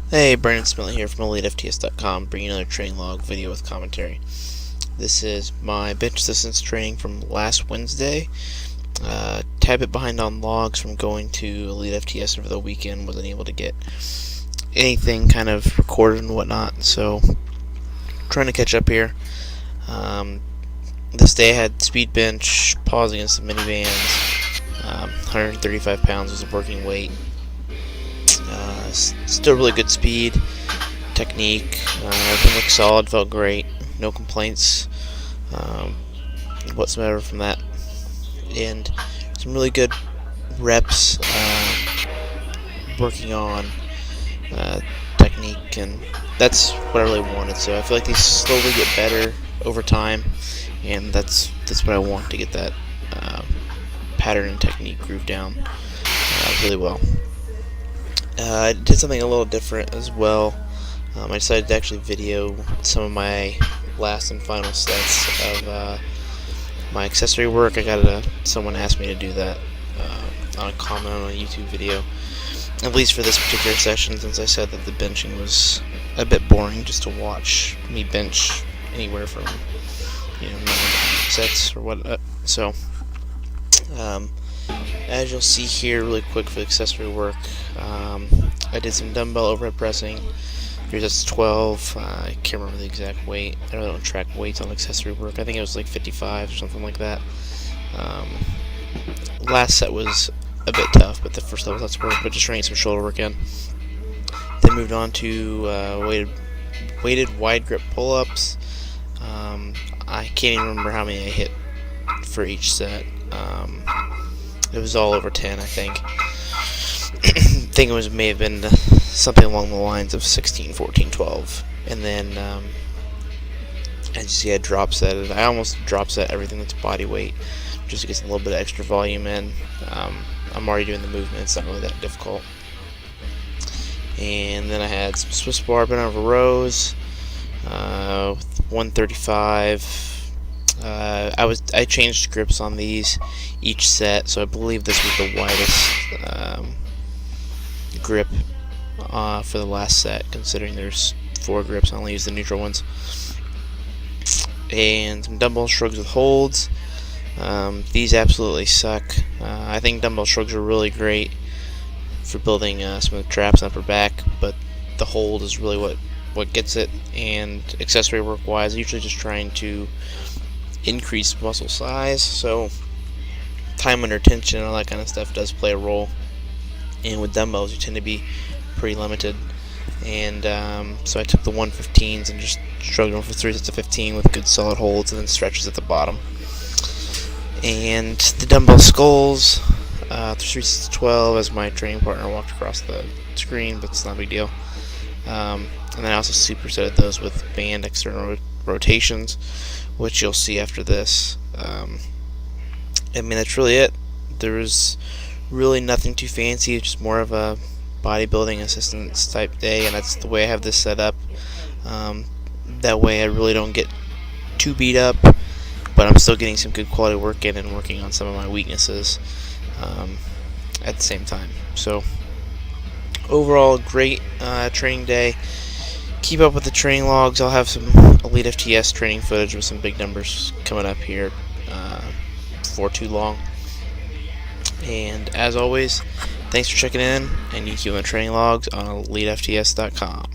Hey, Brandon Smitley here from EliteFTS.com, bringing another training log video with commentary. This is my bench resistance training from last Wednesday. Tad bit behind on logs from going to EliteFTS over the weekend. Wasn't able to get anything kind of recorded and whatnot, so trying to catch up here. This day I had speed bench, pause against the mini bands. 135 pounds was a working weight. Still really good speed, technique, everything looked solid, felt great, no complaints whatsoever from that, and some really good reps working on technique, and that's what I really wanted. So I feel like these slowly get better over time, and that's what I want, to get that pattern and technique groove down really well. I did something a little different as well. I decided to actually video some of my last and final sets of my accessory work. Someone asked me to do that on a comment on a YouTube video, at least for this particular session, since I said that the benching was a bit boring just to watch me bench anywhere from 9 sets or what. So as you'll see here, really quick for the accessory work, I did some dumbbell overhead pressing. Here's that's 12. I can't remember the exact weight. I really don't track weights on accessory work. I think it was like 55 or something like that. Last set was a bit tough, but the first level that's work. But just trying to get some shoulder work in. Then moved on to weighted wide grip pull-ups. I can't even remember how many I hit for each set. It was all over 10, I think. I think it may have been something along the lines of 16, 14, 12. And then, as you see, I drop set. I almost drop set everything that's body weight, just to get a little bit of extra volume in. I'm already doing the movement. It's not really that difficult. And then I had some Swiss bar bent over rows, 135. I changed grips on these each set, so I believe this was the widest grip for the last set, considering there's 4 grips. I only use the neutral ones. And some dumbbell shrugs with holds. These absolutely suck. I think dumbbell shrugs are really great for building smooth traps and upper back, but the hold is really what gets it. And accessory work wise, usually just trying to increase muscle size, so time under tension and all that kind of stuff does play a role. And with dumbbells, you tend to be pretty limited. And so I took the 115s and just shrugged them for 3 sets of 15 with good solid holds and then stretches at the bottom. And the dumbbell skulls, 3 sets of 12 as my training partner walked across the screen, but it's not a big deal. And then I also supersetted those with band external rotations, which you'll see after this. I mean, that's really it. There's really nothing too fancy. It's just more of a bodybuilding assistance type day, and that's the way I have this set up. That way I really don't get too beat up, but I'm still getting some good quality work in and working on some of my weaknesses at the same time. So overall, great training day. Keep up with the training logs. I'll have some EliteFTS training footage with some big numbers coming up here before too long. And as always, thanks for checking in, and you keep on the training logs on EliteFTS.com.